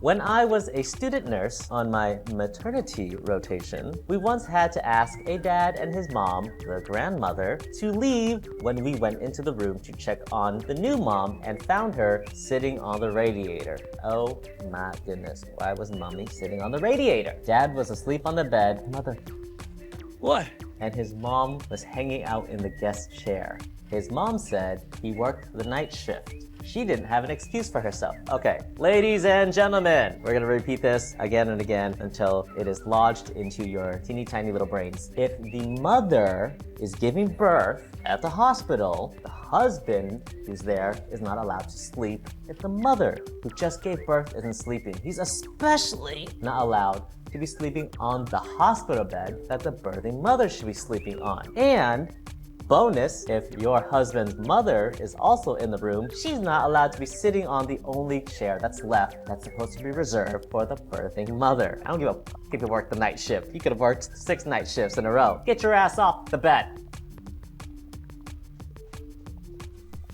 When I was a student nurse on my maternity rotation, we once had to ask a dad and his mom, the grandmother, to leave when we went into the room to check on the new mom and found her sitting on the radiator. Oh my goodness, why was mommy sitting on the radiator? Dad was asleep on the bed. Mother. What? And his mom was hanging out in the guest chair. His mom said he worked the night shift. She didn't have an excuse for herself. Okay, ladies and gentlemen, we're gonna repeat this again and again until it is lodged into your teeny tiny little brains. If the mother is giving birth at the hospital, the husband who's there is not allowed to sleep. If the mother who just gave birth isn't sleeping, he's especially not allowed to be sleeping on the hospital bed that the birthing mother should be sleeping on. And bonus, if your husband's mother is also in the room, she's not allowed to be sitting on the only chair that's left that's supposed to be reserved for the birthing mother. I don't give a fuck if you work the night shift. You could have worked 6 night shifts in a row. Get your ass off the bed.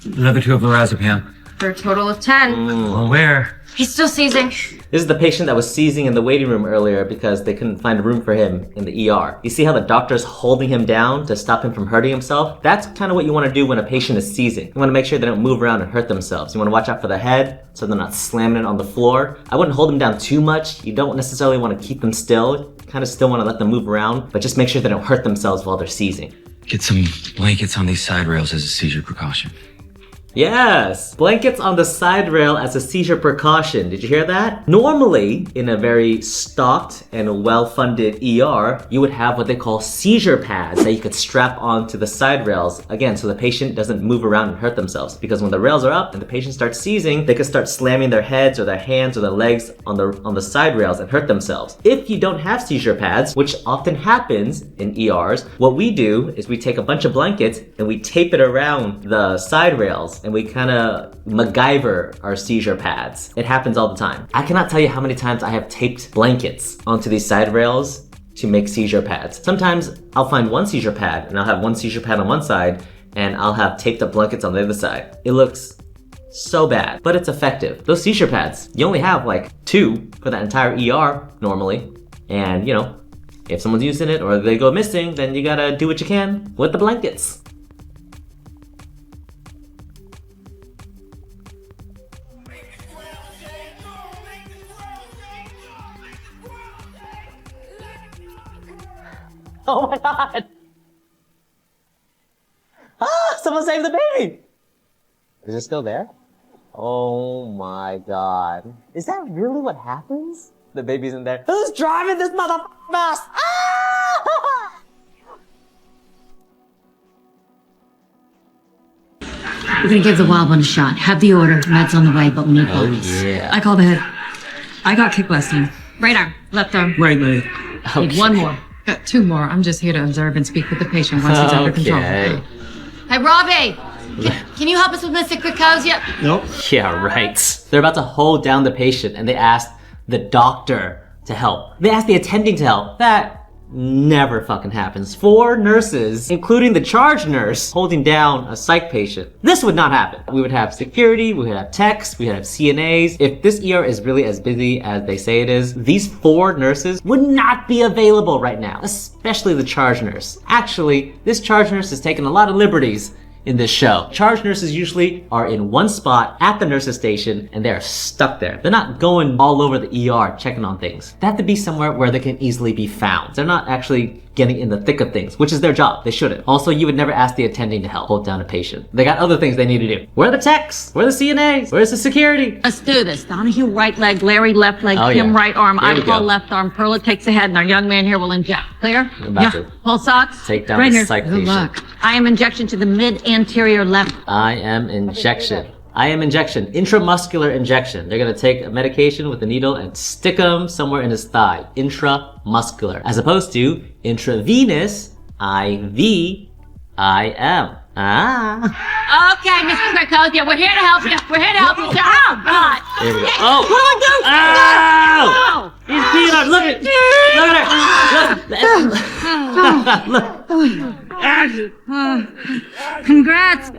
Another 2 of lorazepam. For a total of 10. Well, where? He's still seizing. This is the patient that was seizing in the waiting room earlier because they couldn't find a room for him in the ER. You see how the doctor's holding him down to stop him from hurting himself? That's kind of what you want to do when a patient is seizing. You want to make sure they don't move around and hurt themselves. You want to watch out for the head so they're not slamming it on the floor. I wouldn't hold them down too much. You don't necessarily want to keep them still. You kind of still want to let them move around, but just make sure they don't hurt themselves while they're seizing. Get some blankets on these side rails as a seizure precaution. Yes! Blankets on the side rail as a seizure precaution. Did you hear that? Normally, in a very stocked and well-funded ER, you would have what they call seizure pads that you could strap onto the side rails, again, so the patient doesn't move around and hurt themselves. Because when the rails are up and the patient starts seizing, they could start slamming their heads or their hands or their legs on the side rails and hurt themselves. If you don't have seizure pads, which often happens in ERs, what we do is we take a bunch of blankets and we tape it around the side rails and we kind of MacGyver our seizure pads. It happens all the time. I cannot tell you how many times I have taped blankets onto these side rails to make seizure pads. Sometimes I'll find one seizure pad and I'll have one seizure pad on one side and I'll have taped up blankets on the other side. It looks so bad, but it's effective. Those seizure pads, you only have like 2 for that entire ER normally. And you know, if someone's using it or they go missing, then you gotta do what you can with the blankets. Oh my god! Ah! Someone saved the baby! Is it still there? Oh my god. Is that really what happens? The baby's in there. Who's driving this motherfucking bus? Ah! We're gonna give the wild one a shot. Have the order. Meds on the way, but we need bodies. Oh yeah. I called ahead. I got kicked last time. Right arm, left arm. Right leg. Okay. Need 1 more. Got 2 more. I'm just here to observe and speak with the patient once he's under control. Okay. Hey, Robbie! Can you help us with Mr. Krakowski? Nope. Yeah, right. They're about to hold down the patient and they asked the doctor to help. They asked the attending to help. That never fucking happens. 4 nurses, including the charge nurse, holding down a psych patient. This would not happen. We would have security, we would have techs, we would have CNAs. If this ER is really as busy as they say it is, these 4 nurses would not be available right now, especially the charge nurse. Actually, this charge nurse is taking a lot of liberties in this show. Charge nurses usually are in one spot at the nurse's station and they're stuck there. They're not going all over the ER checking on things. They have to be somewhere where they can easily be found. They're not actually getting in the thick of things, which is their job. They shouldn't. Also, you would never ask the attending to help hold down a patient. They got other things they need to do. Where are the techs? Where are the CNAs? Where's the security? Let's do this. Donahue right leg, Larry left leg, Kim right arm, I pull left arm, Perla takes the head, and our young man here will inject. Clear? Pull socks. Take down right the here. psych Good patient. luck. I am injection to the mid-anterior left. I am injection. Intramuscular injection. They're gonna take a medication with a needle and stick them somewhere in his thigh. Intramuscular. As opposed to intravenous, IV, IM. Ah. Okay, Mr. Krakowski, we're here to help you. We're here to help you, sir. Oh, God. Here we go. Oh! Ow! He's peeing on. Look at her. Look. Congrats.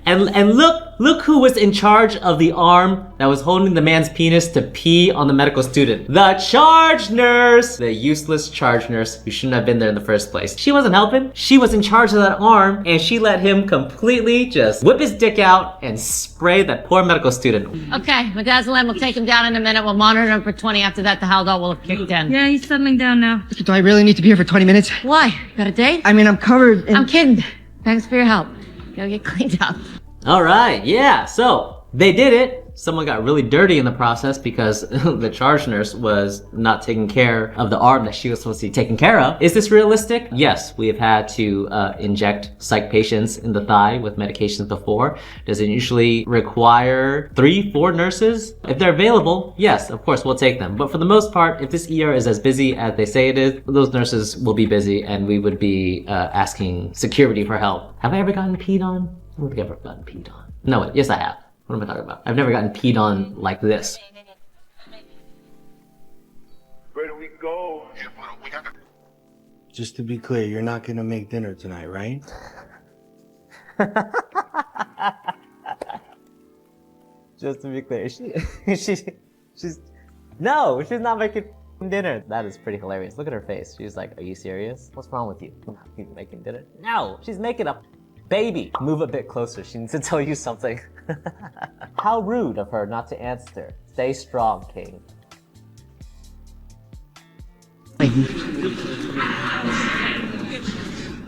And look who was in charge of the arm that was holding the man's penis to pee on the medical student? The charge nurse! The useless charge nurse who shouldn't have been there in the first place. She wasn't helping. She was in charge of that arm, and she let him completely just whip his dick out and spray that poor medical student. Okay, midazolam will take him down in a minute. We'll monitor him for 20. After that, the Haldol will have kicked in. Yeah, he's settling down now. Do I really need to be here for 20 minutes? Why? Got a date? I mean, I'm covered in... I'm kidding. Thanks for your help. Go get cleaned up. All right, yeah, so they did it. Someone got really dirty in the process because the charge nurse was not taking care of the arm that she was supposed to be taking care of. Is this realistic? Yes, we have had to inject psych patients in the thigh with medications before. Does it usually require 3-4 nurses? If they're available, yes, of course, we'll take them. But for the most part, if this ER is as busy as they say it is, those nurses will be busy and we would be asking security for help. Have I ever gotten peed on? I don't think I've ever gotten peed on. No, wait, yes I have. What am I talking about? I've never gotten peed on like this. Where do we go? Just to be clear, you're not gonna make dinner tonight, right? Just to be clear, she's no, she's not making dinner. That is pretty hilarious. Look at her face. She's like, are you serious? What's wrong with you? You're making dinner? No, she's making a baby. Move a bit closer. She needs to tell you something. How rude of her not to answer. Stay strong, King.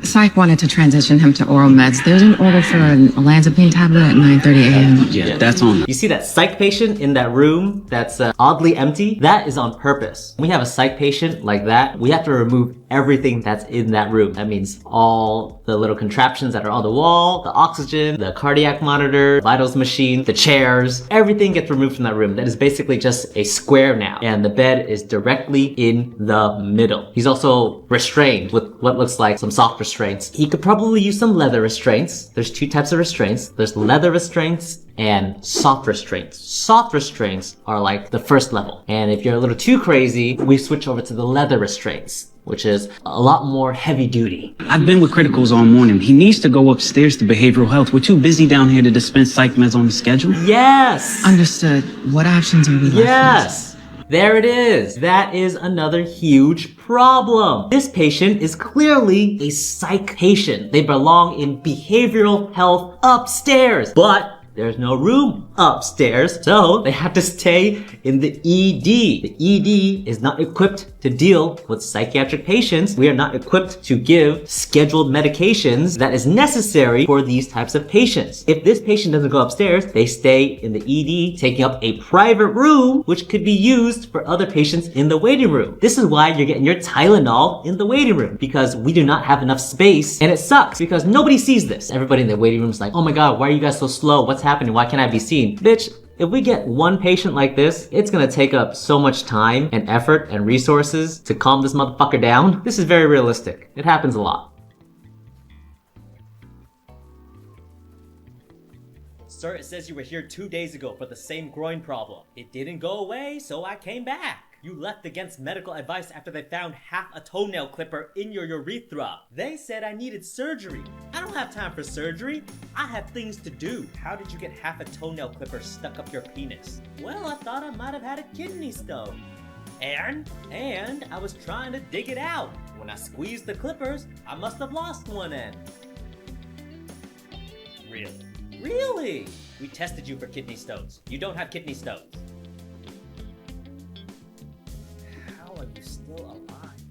Psych wanted to transition him to oral meds. There's an order for an olanzapine tablet at 9:30 a.m. Yeah, that's on. You see that psych patient in that room that's oddly empty? That is on purpose. When we have a psych patient like that, we have to remove everything that's in that room. That means all the little contraptions that are on the wall, the oxygen, the cardiac monitor, vitals machine, the chairs, everything gets removed from that room. That is basically just a square now. And the bed is directly in the middle. He's also restrained with what looks like some soft restraints. He could probably use some leather restraints. There's 2 types of restraints. There's leather restraints and soft restraints. Soft restraints are like the first level. And if you're a little too crazy, we switch over to the leather restraints, which is a lot more heavy duty. I've been with criticals all morning. He needs to go upstairs to behavioral health. We're too busy down here to dispense psych meds on the schedule. Yes! Understood. What options are we left with? Yes! There it is. That is another huge problem. This patient is clearly a psych patient. They belong in behavioral health upstairs, but there's no room upstairs, so they have to stay in the ED. The ED is not equipped to deal with psychiatric patients. We are not equipped to give scheduled medications that is necessary for these types of patients. If this patient doesn't go upstairs, they stay in the ED, taking up a private room, which could be used for other patients in the waiting room. This is why you're getting your Tylenol in the waiting room, because we do not have enough space, and it sucks because nobody sees this. Everybody in the waiting room is like, oh my god, why are you guys so slow? What's happening? Why can't I be seen? Bitch, if we get one patient like this, it's gonna take up so much time and effort and resources to calm this motherfucker down. This is very realistic. It happens a lot. Sir, it says you were here 2 days ago for the same groin problem. It didn't go away, so I came back. You left against medical advice after they found half a toenail clipper in your urethra. They said I needed surgery. I don't have time for surgery. I have things to do. How did you get half a toenail clipper stuck up your penis? Well, I thought I might have had a kidney stone. And I was trying to dig it out. When I squeezed the clippers, I must have lost one end. Really? Really? We tested you for kidney stones. You don't have kidney stones. How are you still alive?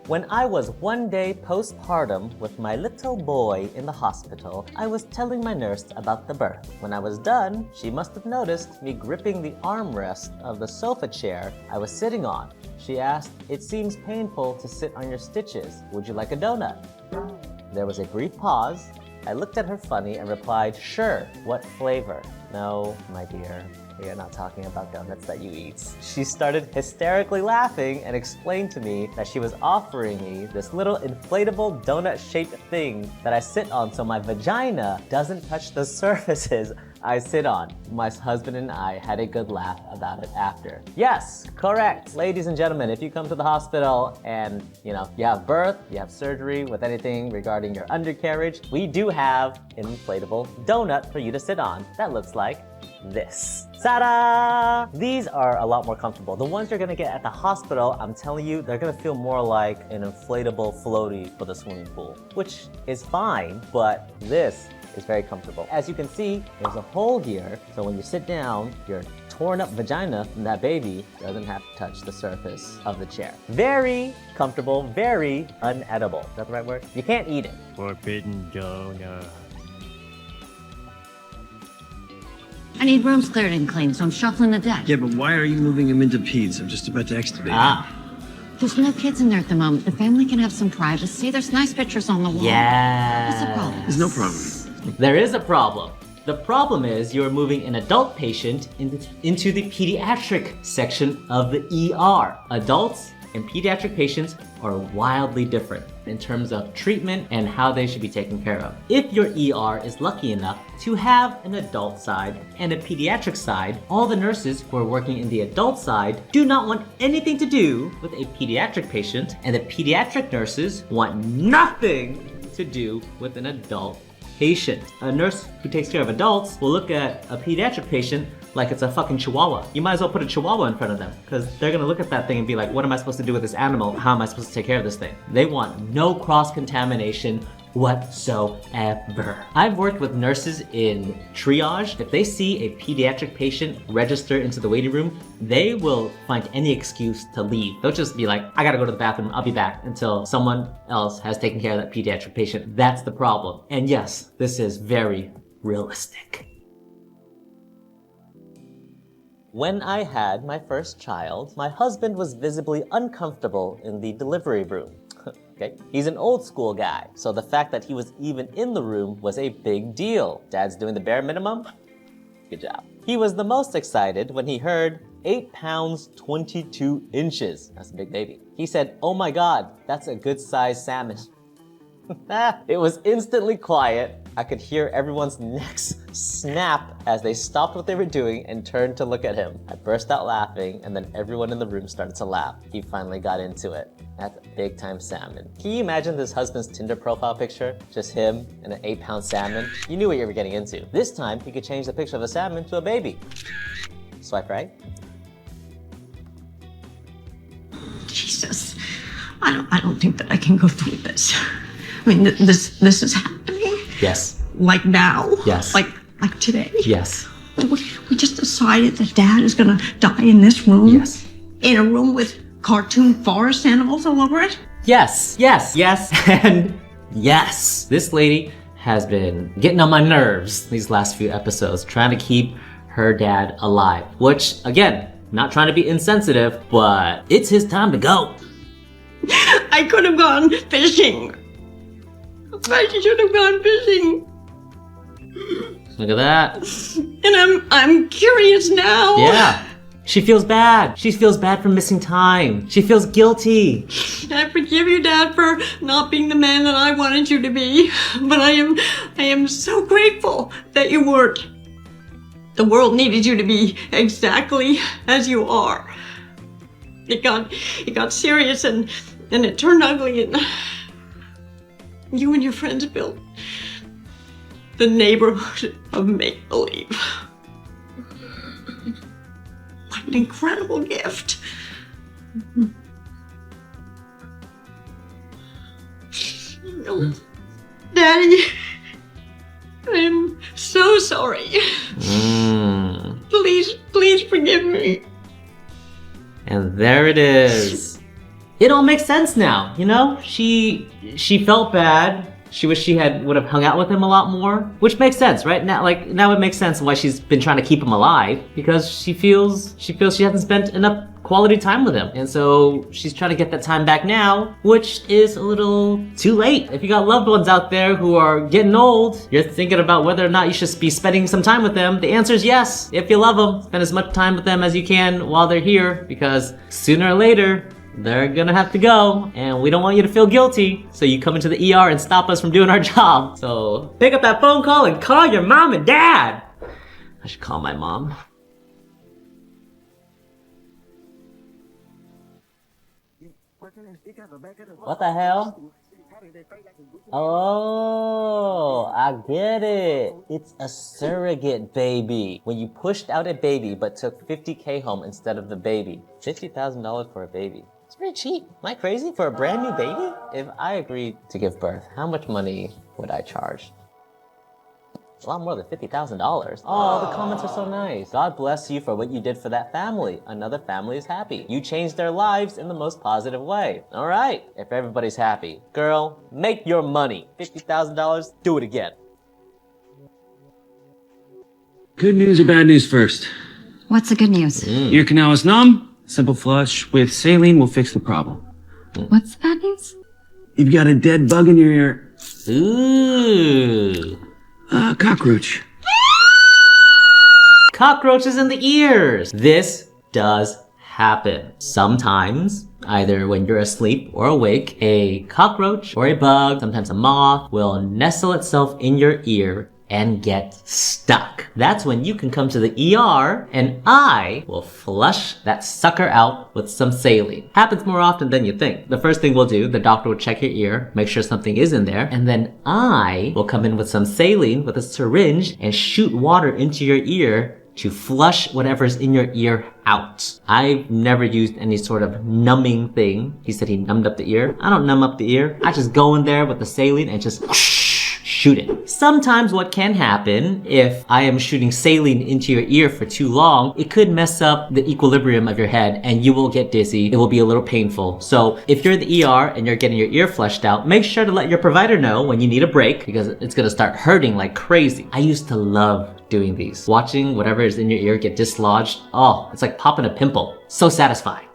When I was one day postpartum with my little boy in the hospital, I was telling my nurse about the birth. When I was done, she must have noticed me gripping the armrest of the sofa chair I was sitting on. She asked, "It seems painful to sit on your stitches. Would you like a donut?" There was a brief pause. I looked at her funny and replied, "Sure, what flavor?" "No, my dear, we are not talking about donuts that you eat." She started hysterically laughing and explained to me that she was offering me this little inflatable donut-shaped thing that I sit on so my vagina doesn't touch the surfaces I sit on. My husband and I had a good laugh about it after. Yes, correct. Ladies and gentlemen, if you come to the hospital and you have birth, you have surgery with anything regarding your undercarriage, we do have an inflatable donut for you to sit on that looks like this. Ta-da! These are a lot more comfortable. The ones you're gonna get at the hospital, I'm telling you, they're gonna feel more like an inflatable floaty for the swimming pool, which is fine, but this is very comfortable. As you can see, there's a hole here, so when you sit down, your torn up vagina from that baby doesn't have to touch the surface of the chair. Very comfortable, very unedible. Is that the right word? You can't eat it. Forbidden donut. I need rooms cleared and cleaned, so I'm shuffling the deck. Yeah, but why are you moving him into peds? I'm just about to extubate. There's no kids in there at the moment. The family can have some privacy. There's nice pictures on the wall. Yeah. What's the problem? There's no problem. There is a problem. The problem is you're moving an adult patient into the pediatric section of the ER. Adults and pediatric patients are wildly different in terms of treatment and how they should be taken care of. If your ER is lucky enough to have an adult side and a pediatric side, all the nurses who are working in the adult side do not want anything to do with a pediatric patient, and the pediatric nurses want nothing to do with an adult patient. A nurse who takes care of adults will look at a pediatric patient like it's a fucking chihuahua. You might as well put a chihuahua in front of them, because they're gonna look at that thing and be like, what am I supposed to do with this animal? How am I supposed to take care of this thing? They want no cross-contamination whatsoever. I've worked with nurses in triage. If they see a pediatric patient register into the waiting room, they will find any excuse to leave. They'll just be like, I gotta go to the bathroom, I'll be back, until someone else has taken care of that pediatric patient. That's the problem. And yes, this is very realistic. When I had my first child, my husband was visibly uncomfortable in the delivery room. Okay? He's an old school guy, so the fact that he was even in the room was a big deal. Dad's doing the bare minimum? Good job. He was the most excited when he heard 8 pounds, 22 inches. That's a big baby. He said, oh my God, that's a good sized salmon. It was instantly quiet. I could hear everyone's necks snap as they stopped what they were doing and turned to look at him. I burst out laughing, and then everyone in the room started to laugh. He finally got into it. That's a big time salmon. Can you imagine this husband's Tinder profile picture? Just him and an 8-pound salmon? You knew what you were getting into. This time, he could change the picture of a salmon to a baby. Swipe right. Jesus, I don't think that I can go through this. I mean, this is happening. Yes. Like now. Yes. Like today. Yes. We just decided that Dad is gonna die in this room. Yes. In a room with cartoon forest animals all over it. Yes, yes, yes, and yes. This lady has been getting on my nerves these last few episodes, trying to keep her dad alive. Which, again, not trying to be insensitive, but it's his time to go. I could have gone fishing. I should have gone fishing. Look at that. And I'm curious now. Yeah. She feels bad. She feels bad for missing time. She feels guilty. I forgive you, Dad, for not being the man that I wanted you to be. But I am so grateful that you weren't. The world needed you to be exactly as you are. It got serious and it turned ugly, and you and your friends built the neighborhood of make-believe. What an incredible gift. Daddy, I'm so sorry. Please forgive me. And there it is. It all makes sense now, you know? She felt bad. She wished she would have hung out with him a lot more, which makes sense, right? Now it makes sense why she's been trying to keep him alive, because she feels she hasn't spent enough quality time with him. And so she's trying to get that time back now, which is a little too late. If you got loved ones out there who are getting old, you're thinking about whether or not you should be spending some time with them, the answer is yes. If you love them, spend as much time with them as you can while they're here, because sooner or later, they're gonna have to go, and we don't want you to feel guilty, so you come into the ER and stop us from doing our job. So pick up that phone call and call your mom and dad. I should call my mom. What the hell? Oh, I get it. It's a surrogate baby. When you pushed out a baby but took $50K home instead of the baby. $50,000 for a baby. It's pretty cheap. Am I crazy for a brand new baby? If I agreed to give birth, how much money would I charge? A lot more than $50,000. Oh, the comments are so nice. God bless you for what you did for that family. Another family is happy. You changed their lives in the most positive way. All right, if everybody's happy. Girl, make your money. $50,000, do it again. Good news or bad news first? What's the good news? Ear canal is numb. Simple flush with saline will fix the problem. What's the bad news? You've got a dead bug in your ear. Ooh. Cockroach. Cockroaches in the ears. This does happen. Sometimes, either when you're asleep or awake, a cockroach or a bug, sometimes a moth, will nestle itself in your ear and get stuck. That's when you can come to the ER and I will flush that sucker out with some saline. Happens more often than you think. The first thing we'll do, the doctor will check your ear, make sure something is in there, and then I will come in with some saline with a syringe and shoot water into your ear to flush whatever's in your ear out. I've never used any sort of numbing thing. He said he numbed up the ear. I don't numb up the ear. I just go in there with the saline and just shoot it. Sometimes what can happen if I am shooting saline into your ear for too long, it could mess up the equilibrium of your head and you will get dizzy. It will be a little painful. So if you're in the ER and you're getting your ear flushed out, make sure to let your provider know when you need a break because it's gonna start hurting like crazy. I used to love doing these. Watching whatever is in your ear get dislodged. Oh, it's like popping a pimple. So satisfying.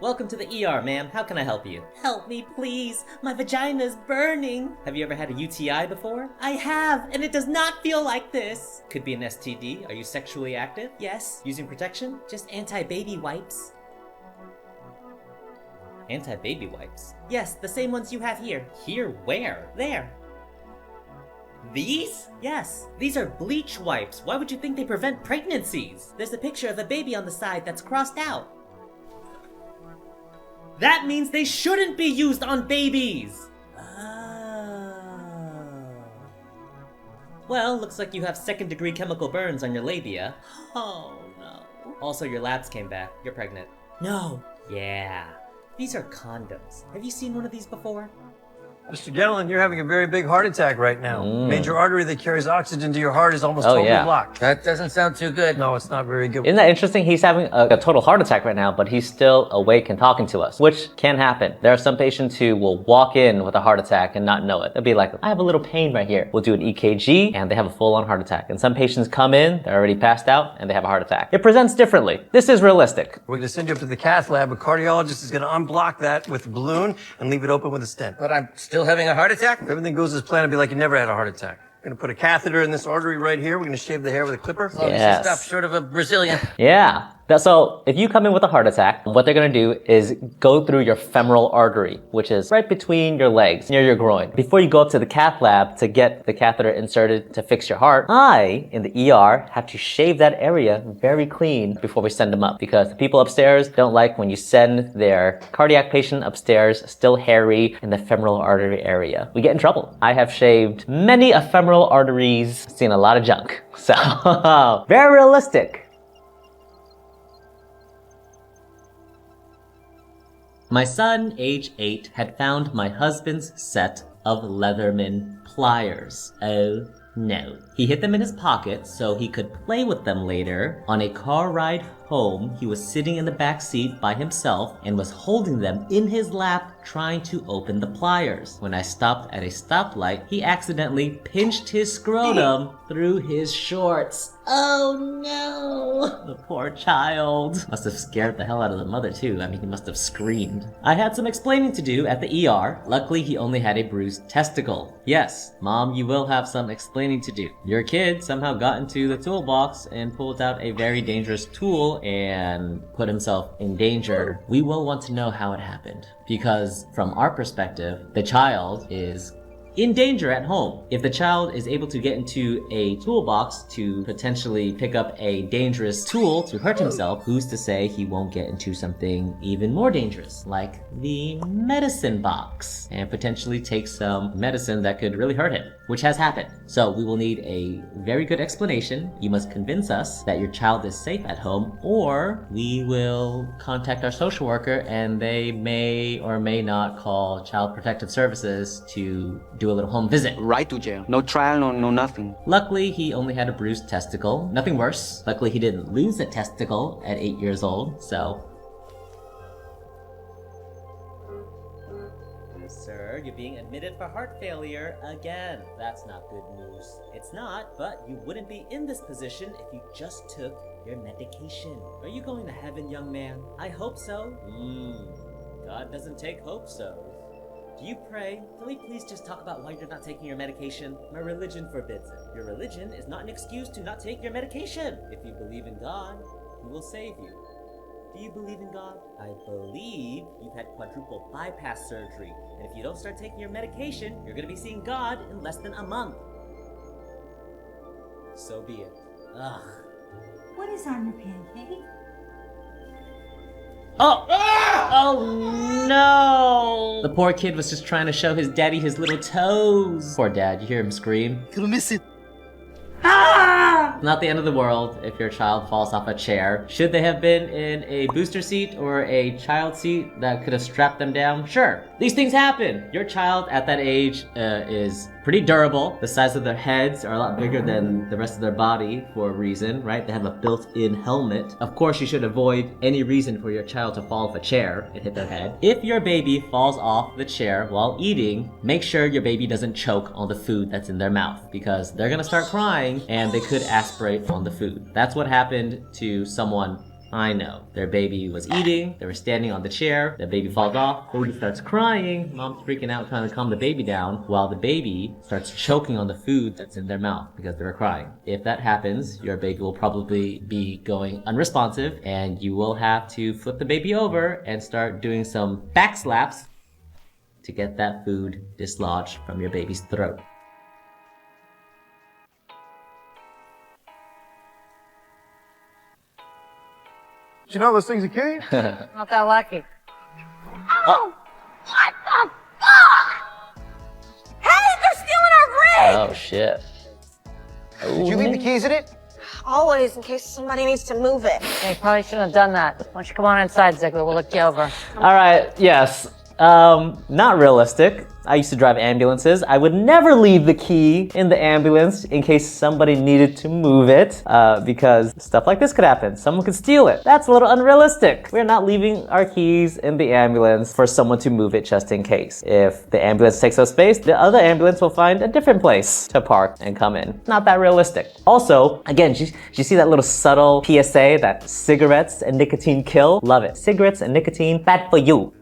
Welcome to the ER, ma'am. How can I help you? Help me, please. My vagina's burning. Have you ever had a UTI before? I have, and it does not feel like this. Could be an STD. Are you sexually active? Yes. Using protection? Just anti-baby wipes. Anti-baby wipes? Yes, the same ones you have here. Here? Where? There. These? Yes. These are bleach wipes. Why would you think they prevent pregnancies? There's a picture of a baby on the side that's crossed out. That means they shouldn't be used on babies! Oh. Well, looks like you have second-degree chemical burns on your labia. Oh, no. Also, your labs came back. You're pregnant. No. Yeah. These are condoms. Have you seen one of these before? Mr. Gellin, you're having a very big heart attack right now. Major artery that carries oxygen to your heart is almost totally blocked. That doesn't sound too good. No, it's not very good. Isn't that interesting? He's having a total heart attack right now, but he's still awake and talking to us, which can happen. There are some patients who will walk in with a heart attack and not know it. They'll be like, I have a little pain right here. We'll do an EKG and they have a full-on heart attack. And some patients come in, they're already passed out, and they have a heart attack. It presents differently. This is realistic. We're going to send you up to the cath lab. A cardiologist is going to unblock that with a balloon and leave it open with a stent. But I'm still having a heart attack? If everything goes as planned, it'll be like you never had a heart attack. We're going to put a catheter in this artery right here. We're going to shave the hair with a clipper. Yes. Stop short of a Brazilian. Yeah. So if you come in with a heart attack, what they're going to do is go through your femoral artery, which is right between your legs, near your groin. Before you go up to the cath lab to get the catheter inserted to fix your heart, I, in the ER, have to shave that area very clean before we send them up because the people upstairs don't like when you send their cardiac patient upstairs still hairy in the femoral artery area. We get in trouble. I have shaved many femoral arteries, seen a lot of junk. So, very realistic. My son, age 8, had found my husband's set of Leatherman pliers. Oh no. He hid them in his pocket so he could play with them later. On a car ride home, he was sitting in the back seat by himself and was holding them in his lap trying to open the pliers. When I stopped at a stoplight, he accidentally pinched his scrotum through his shorts. Oh no! The poor child. Must have scared the hell out of the mother too. I mean, he must have screamed. I had some explaining to do at the ER. Luckily, he only had a bruised testicle. Yes, Mom, you will have some explaining to do. Your kid somehow got into the toolbox and pulled out a very dangerous tool and put himself in danger. We will want to know how it happened because from our perspective, the child is in danger at home. If the child is able to get into a toolbox to potentially pick up a dangerous tool to hurt himself, who's to say he won't get into something even more dangerous, like the medicine box, and potentially take some medicine that could really hurt him, which has happened. So we will need a very good explanation. You must convince us that your child is safe at home, or we will contact our social worker and they may or may not call Child Protective Services to do a little home visit. Right to jail. No trial, no nothing. Luckily, he only had a bruised testicle. Nothing worse. Luckily, he didn't lose a testicle at 8 years old, so... Sir, you're being admitted for heart failure again. That's not good news. It's not, but you wouldn't be in this position if you just took your medication. Are you going to heaven, young man? I hope so. God doesn't take hope so. Do you pray? Can we please just talk about why you're not taking your medication? My religion forbids it. Your religion is not an excuse to not take your medication. If you believe in God, He will save you. Do you believe in God? I believe you've had quadruple bypass surgery, and if you don't start taking your medication, you're gonna be seeing God in less than a month. So be it. Ugh. What is on your pancake? Oh! Oh no! The poor kid was just trying to show his daddy his little toes. Poor dad, you hear him scream. Gonna miss it. Not the end of the world if your child falls off a chair. Should they have been in a booster seat or a child seat that could have strapped them down? Sure. These things happen. Your child at that age is pretty durable. The size of their heads are a lot bigger than the rest of their body for a reason, right? They have a built-in helmet. Of course, you should avoid any reason for your child to fall off a chair and hit their head. If your baby falls off the chair while eating, make sure your baby doesn't choke on the food that's in their mouth, because they're gonna start crying and they could aspirate on the food. That's what happened to someone I know. Their baby was eating, they were standing on the chair, their baby falls off, baby starts crying, mom's freaking out trying to calm the baby down, while the baby starts choking on the food that's in their mouth because they were crying. If that happens, your baby will probably be going unresponsive, and you will have to flip the baby over and start doing some back slaps to get that food dislodged from your baby's throat. Did you know those things are killing? Not that lucky. Oh! What the fuck? Hey, they're stealing our rig! Oh shit. Did you leave the keys in it? Always, in case somebody needs to move it. Yeah, you probably shouldn't have done that. Why don't you come on inside, Ziegler? We'll look you over. Alright, yes. Not realistic. I used to drive ambulances. I would never leave the key in the ambulance in case somebody needed to move it, because stuff like this could happen. Someone could steal it. That's a little unrealistic. We're not leaving our keys in the ambulance for someone to move it just in case. If the ambulance takes up space, the other ambulance will find a different place to park and come in. Not that realistic. Also, again, do you see that little subtle PSA that cigarettes and nicotine kill? Love it. Cigarettes and nicotine, bad for you.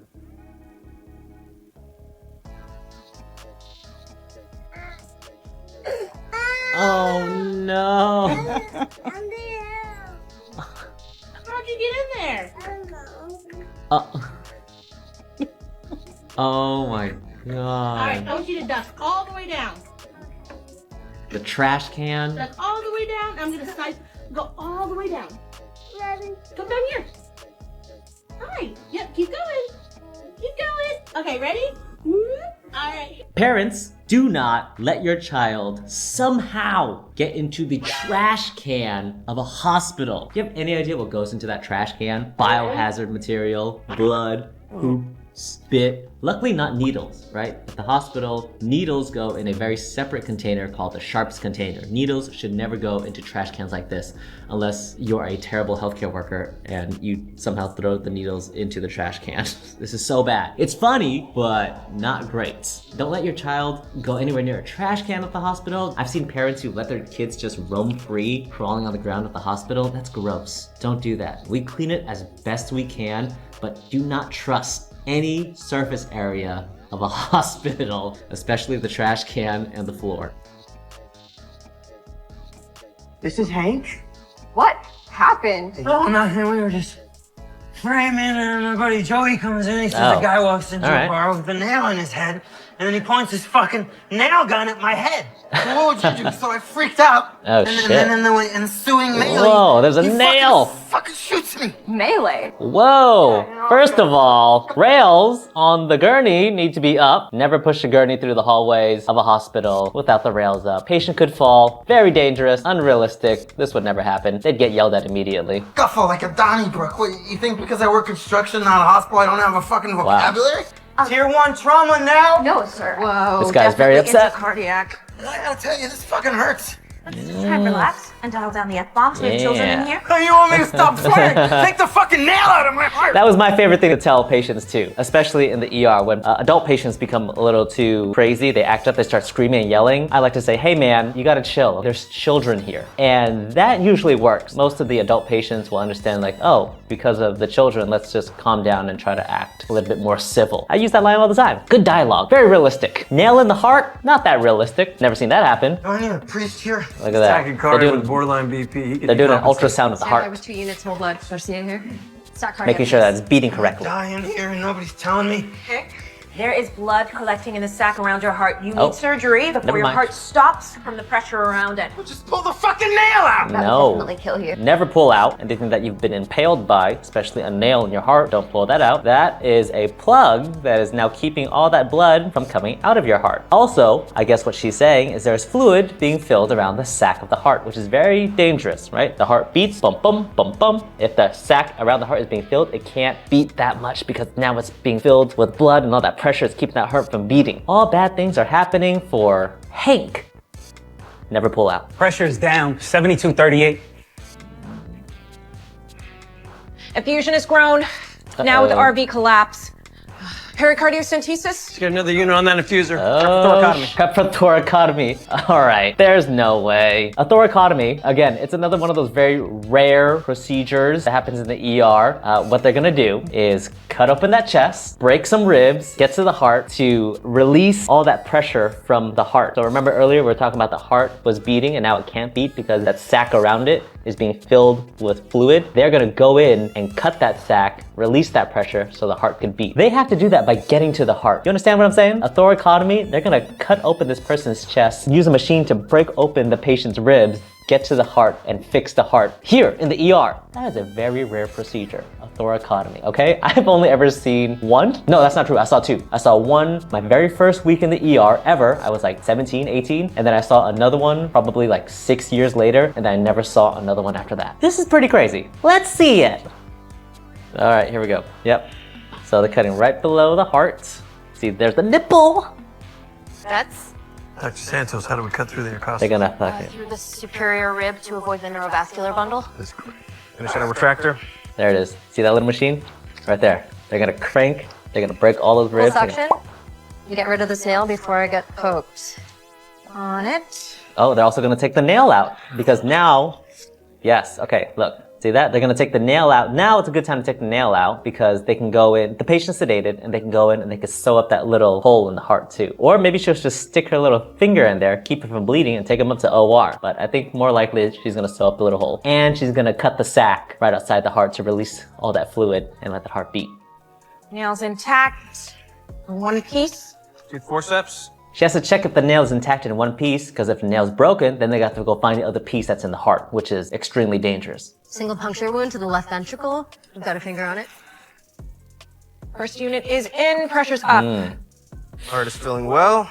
Oh no! How'd you get in there? Oh my god. Alright, I want you to duck all the way down. The trash can. Duck all the way down. I'm gonna snipe. Go all the way down. Ready? Come down here. Alright. Yep, keep going. Keep going. Okay, ready? Alright. Parents, do not let your child somehow get into the trash can of a hospital. Do you have any idea what goes into that trash can? Biohazard material, blood, poop, spit. Luckily not needles, right? At the hospital, needles go in a very separate container called the sharps container. Needles should never go into trash cans like this unless you're a terrible healthcare worker and you somehow throw the needles into the trash can. This is so bad. It's funny, but not great. Don't let your child go anywhere near a trash can at the hospital. I've seen parents who let their kids just roam free, crawling on the ground at the hospital. That's gross. Don't do that. We clean it as best we can, but do not trust any surface area of a hospital, especially the trash can and the floor. This is Hank? What happened? Oh, nothing. We were just framing, and my buddy Joey comes in. He says a guy walks into a bar with a nail in his head, and then he points his fucking nail gun at my head. So what would you do? So I freaked out. Oh, and shit. then in the ensuing melee, Whoa, there's a he nail. Fucking shoots me. Melee. Whoa! First of all, rails on the gurney need to be up. Never push a gurney through the hallways of a hospital without the rails up. Patient could fall. Very dangerous, unrealistic. This would never happen. They'd get yelled at immediately. Scuffle like a Donnybrook. What, you think because I work construction, not a hospital, I don't have a fucking vocabulary? Tier 1 trauma now? No, sir. Whoa. This guy's very upset. Cardiac. I gotta tell you, this fucking hurts. Let's just try and relax and dial down the F-bombs. We have children in here. Hey, you want me to stop swearing? Take the fucking nail out of my heart. That was my favorite thing to tell patients too, especially in the ER when adult patients become a little too crazy, they act up, they start screaming and yelling. I like to say, hey man, you gotta chill. There's children here. And that usually works. Most of the adult patients will understand like, oh, because of the children, let's just calm down and try to act a little bit more civil. I use that line all the time. Good dialogue, very realistic. Nail in the heart, not that realistic. Never seen that happen. Do I need a priest here? Look at that. Tachycardia with borderline BP. They're doing an ultrasound of the heart, with 2 units more blood. Garcia here. Start cardiac. making sure that it's beating correctly. Dying here and nobody's telling me. There is blood collecting in the sac around your heart. You Oh. need surgery before Never your mind. heart stops from the pressure around it. Just pull the fucking nail out. No. Definitely kill you. Never pull out anything that you've been impaled by, especially a nail in your heart. Don't pull that out. That is a plug that is now keeping all that blood from coming out of your heart. Also, I guess what she's saying is there's fluid being filled around the sac of the heart, which is very dangerous, right? The heart beats, bum, bum, bum, bum. If the sac around the heart is being filled, it can't beat that much because now it's being filled with blood and all that pressure is keeping that heart from beating. All bad things are happening for Hank. Never pull out. Pressure's down, 72-38. Effusion is grown. Now with RV collapse. Pericardiocentesis. Let's get another unit on that infuser. Oh, prep for thoracotomy. All right, there's no way. A thoracotomy, again, it's another one of those very rare procedures that happens in the ER. What they're gonna do is cut open that chest, break some ribs, get to the heart to release all that pressure from the heart. So remember earlier we were talking about the heart was beating and now it can't beat because that sac around it is being filled with fluid. They're gonna go in and cut that sac, release that pressure so the heart can beat. They have to do that by getting to the heart. You understand what I'm saying? A thoracotomy, they're gonna cut open this person's chest, use a machine to break open the patient's ribs, get to the heart and fix the heart here in the ER. That is a very rare procedure, a thoracotomy, okay? I've only ever seen one. No, that's not true, I saw two. I saw one my very first week in the ER ever. I was like 17, 18, and then I saw another one probably like 6 years later, and I never saw another one after that. This is pretty crazy. Let's see it. All right, here we go. Yep. So they're cutting right below the heart. See, there's the nipple. That's Dr. Santos, how do we cut through the They're intercostal? gonna fuck it. through the superior rib to avoid the neurovascular bundle. That's great. Finish on a retractor. There it is. See that little machine? Right there. They're gonna crank. They're gonna break all those Full ribs. suction. You get rid of this nail before I get poked on it. Oh, they're also gonna take the nail out because now, yes, okay, look. See that? They're gonna take the nail out. Now it's a good time to take the nail out because they can go in, the patient's sedated, and they can go in and they can sew up that little hole in the heart too. Or maybe she'll just stick her little finger in there, keep it from bleeding, and take them up to OR. But I think more likely she's gonna sew up the little hole. And she's gonna cut the sac right outside the heart to release all that fluid and let the heart beat. Nails intact. One piece. Do forceps. She has to check if the nail is intact in one piece, because if the nail's broken, then they got to go find the other piece that's in the heart, which is extremely dangerous. Single puncture wound to the left ventricle. I've got a finger on it. First unit is in. Pressure's up. Heart is feeling well.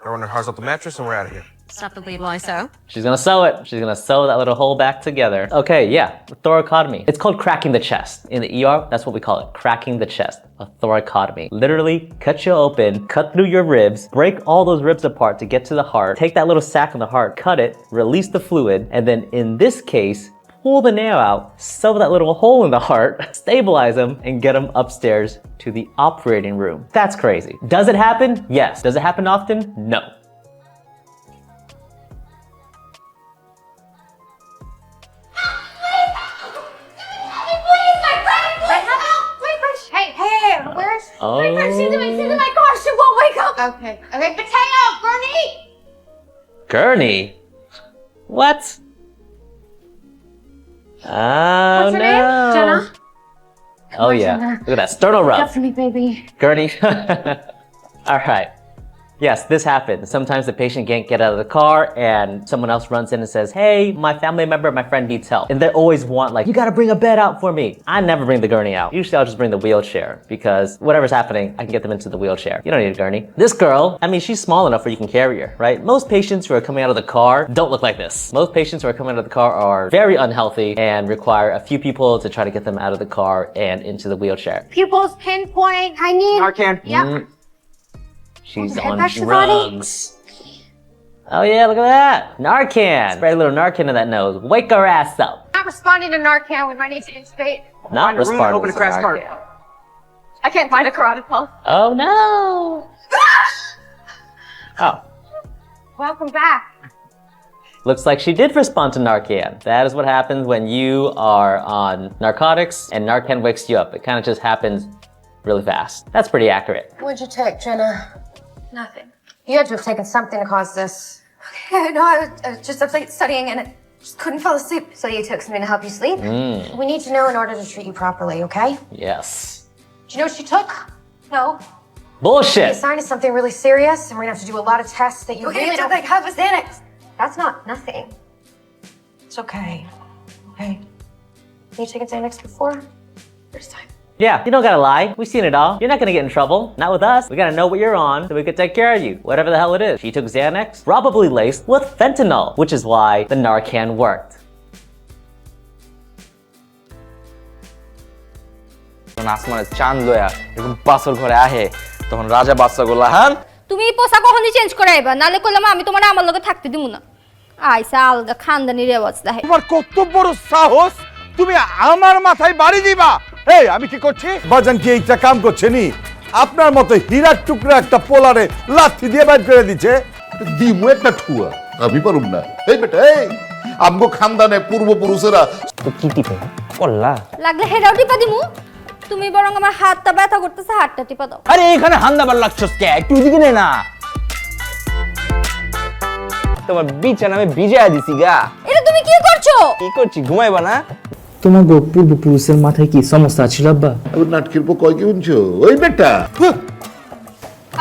Throwing her heart off the mattress and we're out of here. Stop the bleed while I sew. She's gonna sew it. She's gonna sew that little hole back together. Okay, yeah, the thoracotomy. It's called cracking the chest. In the ER, that's what we call it, cracking the chest, a thoracotomy. Literally cut you open, cut through your ribs, break all those ribs apart to get to the heart, take that little sac in the heart, cut it, release the fluid, and then in this case, pull the nail out, sew that little hole in the heart, stabilize them, and get them upstairs to the operating room. That's crazy. Does it happen? Yes. Does it happen often? No. Hey, where's Oh. she's in my car. She won't wake up. Okay. Potato, Bernie. Gurney? What? Oh, What's her no. name? Jenna? Oh yeah. Look at that sternal rub. For me, baby. Gurney. All right. Yes, this happens. Sometimes the patient can't get out of the car and someone else runs in and says, hey, my family member, my friend needs help. And they always want like, you gotta bring a bed out for me. I never bring the gurney out. Usually I'll just bring the wheelchair because whatever's happening, I can get them into the wheelchair. You don't need a gurney. This girl, I mean, she's small enough where you can carry her, right? Most patients who are coming out of the car don't look like this. Most patients who are coming out of the car are very unhealthy and require a few people to try to get them out of the car and into the wheelchair. Pupils pinpoint. I need Narcan. Yep. She's Head on back to the body. drugs. Oh yeah, look at that. Narcan. Spray a little Narcan in that nose. Wake her ass up. Not responding to Narcan. We might need to intubate. Not responding Open a to crash cart. Narcan. I can't find a carotid pulse. Oh no. Oh. Welcome back. Looks like she did respond to Narcan. That is what happens when you are on narcotics and Narcan wakes you up. It kind of just happens really fast. That's pretty accurate. What'd you take, Jenna? Nothing. You had to have taken something to cause this. Okay, no, I was just up late studying and I just couldn't fall asleep. So you took something to help you sleep? We need to know in order to treat you properly, okay? Yes. Do you know what she took? No. Bullshit. The sign is something really serious and we're gonna have to do a lot of tests that you really don't think have a Xanax. That's not nothing. It's okay. Okay. You taken Xanax before? First time. Yeah, you don't gotta lie. We've seen it all. You're not gonna get in trouble. Not with us. We gotta know what you're on so we can take care of you. Whatever the hell it is. She took Xanax, probably laced with fentanyl, which is why the Narcan worked. আসমানে চাঁদ লয়া এরকম বাসর ঘরে আহে তখন রাজা বাদশা গুলা হান তুমি এই পোশাক কখনই চেঞ্জ করে আইবা নালে কইলাম আমি তোমার আমার লগে থাকতে দিমু না আইসা আলগা খানদানি রেওয়াজ দেখে তোমার কত বড় সাহস তুমি আমার মাথায় বাড়ি দিবা এই আমি কি করছি বাজান কি এইটা কাম করছে নি আপনার মতো হীরার টুকরা একটা পোলারে লাথি দিয়ে বাইর করে দিছে দিমু একটা ঠুয়া আমি পারুম না এই বেটা এই আমগো খানদানে পূর্বপুরুষেরা তো কি টিপে কল্লা লাগলে হেডাও টিপা দিমু তুমি বরং আমার হাতটা ব্যথা করতেছে হাতটা টিপা দাও আরে এখানে হান্দাবার লাগছস কে একটু ওদিকে নে না তোমার বিছানা আমি ভিজায়া দিছি গা এটা তুমি কি করছো কি করছি ঘুমাইবা না তোমার পূর্বপুরুষের মাথায় কি সমস্যা ছিল আব্বা ওই নাটকের পর কয় কি শুনছো ওই বেটা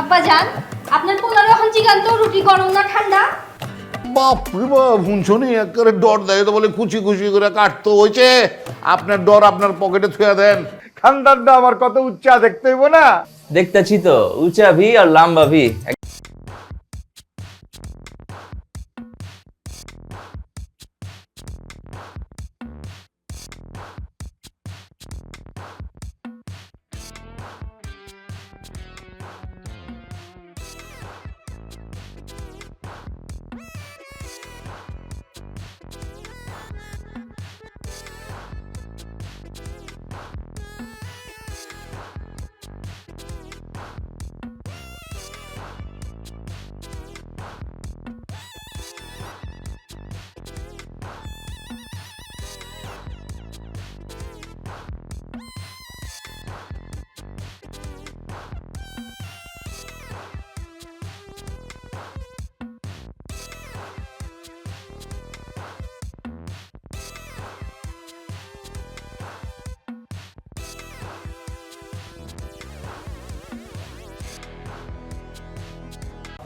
আব্বা জান আপনার পোলারে এখন জিগান তো রুটি গরম না ঠান্ডা বাপ রে বাপ শুনছো নি একেবারে ডর দেয় তো বলে কুচি কুচি করে কাটতো হইছে আপনার ডর আপনার পকেটে থুয়া দেন খানদানটা আমার কত উচ্চা দেখতে হইব না দেখতেছি তো উঁচা ভি আর লম্বা ভি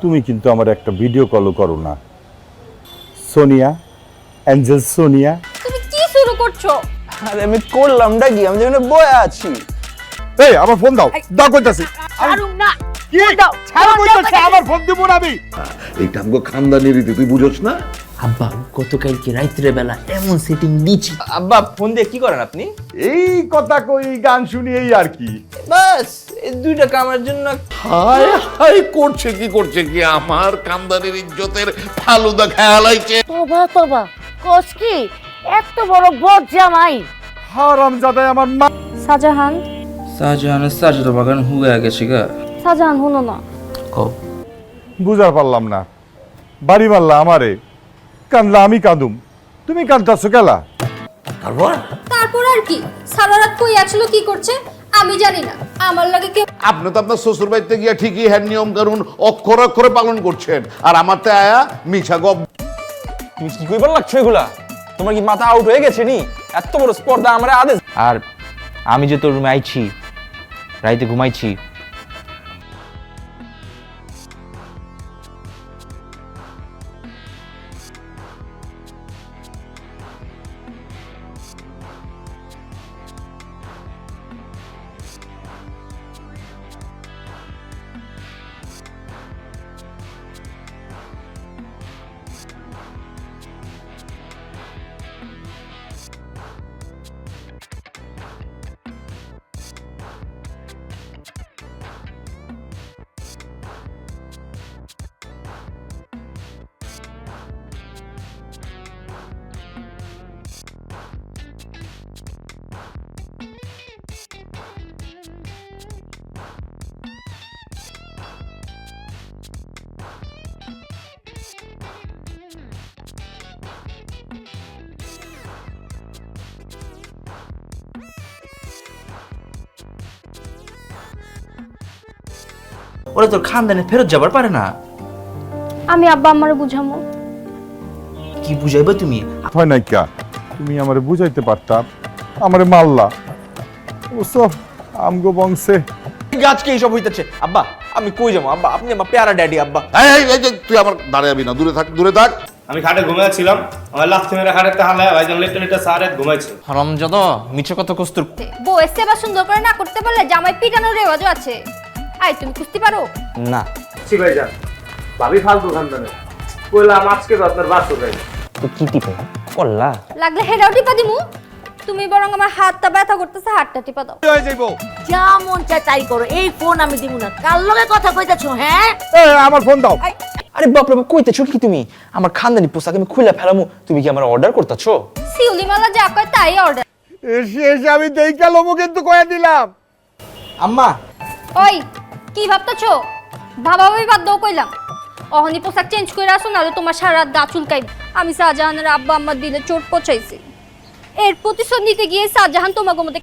তুমি কিন্তু আমার একটা ভিডিও কল করো না সোনিয়া অ্যাঞ্জেল সোনিয়া তুমি কি শুরু করছো আরে আমি করলামটা কি আমি যেখানে বয়ে আছি এই আমার ফোন দাও দাও কইতাছি ছাড়ুম না কি দাও ছাড়ো কইতাছি আমার ফোন দিব না আমি এইটা আমগো খানদানি রীতি তুই বুঝছ না আব্বা গতকালকে রাত্রে বেলা এমন সেটিং দিছি আব্বা ফোন দিয়ে কি করেন আপনি এই কথা কই গান শুনি এই আর কি বাস এই দুইটা কামের জন্য হায় হায় করছে কি আমার খানদানির ইজ্জতের ফালুদা খেয়ালাইছে তোবা তোবা কোস কি এত বড় বদ জামাই হারামজাদা আমার মা শাহজাহান শাহজাহানের সাজদা বাগান হুয়ে গেছে গা শাহজাহান হুনো না কও বুঝার পারলাম না বাড়ি মারলা আমারে কান্দলা আমি কাঁদুম তুমি কাঁদতাছো কেলা তারপর আর কি সারা রাত কই আছিল কি করছে আমি জানি না আমার লাগে কে আপনি তো আপনার শ্বশুর বাড়িতে গিয়া ঠিকই হ্যাঁ নিয়ম কানুন অক্ষরে অক্ষরে পালন করছেন আর আমারতে আয়া মিছা গপ তুমি কি কইবার লাগছো এগুলা তোমার কি মাথা আউট হয়ে গেছে নি এত বড় স্পর্ধা আমার আদেশ আর আমি যে তোর রুমে আইছি রাইতে ঘুমাইছি ওরা তোর খানদানে ফেরত যাবার পারে না। আমি আব্বা আমারে বুঝামো। কি বুঝাইবা তুমি? হয় নাই কা তুমি আমারে বুঝাইতে পারতাম, আমারে মারলা। অবশ্য আমগো বংশে আজকে এইসব হইতেছে। আব্বা আমি কই যাবো? আব্বা আপনি আমার প্যারা ড্যাডি। আব্বা তুই আমার দাঁড়াবি না, দূরে থাক, দূরে থাক। আমি খাটে ঘুমাচ্ছিলাম, আমার লাথি মেরে খাটে তাহলে ভাইজান লেফটেন্যান্ট সারে ঘুমাইছে। হারামজাদা মিছে কথা কস্তুর। বউয়ের সেবা সুন্দর করে না করতে পারলে জামাই পিটানোর রেওয়াজও আছে। আই তুমি কুস্তি পারো? না জি ভাইজান, ভাবি ফালতু খানদানে কইলাম আজকে তো আপনার বাস হয়ে তো কি টিপে কল্লা লাগলে হেরাও টিপা দিমু। তুমি বরং আমার হাতটা ব্যথা করতেছে, হাতটা টিপা দাও। যা মন চায় তাই করো, এই ফোন আমি দিব না। কার লগে কথা কইতাছো? হ্যাঁ আমার ফোন দাও। আরে বাপ রে বাপ, কইতেছো কি তুমি? আমার খানদানি পোশাক আমি খুলে ফেলামু, তুমি কি আমার অর্ডার করতেছো? শিউলি মালা যা কয় তাই অর্ডার। এসে আমি দেইকা লমু কিন্তু কয়ে দিলাম। আম্মা ওই কি ভাবতেছো? ভাবাভাবি বাদ দাও কইলাম। অহনি পোশাক চেঞ্জ করে আসো, নাহলে তোমার সারা রাত গা চুলকাইবে। আমি শাহজাহানের আব্বা আম্মার দিলে চোট পচাইছি, এর প্রতিশোধ নিতে গিয়ে শাহজাহান তোমাকে মধ্যে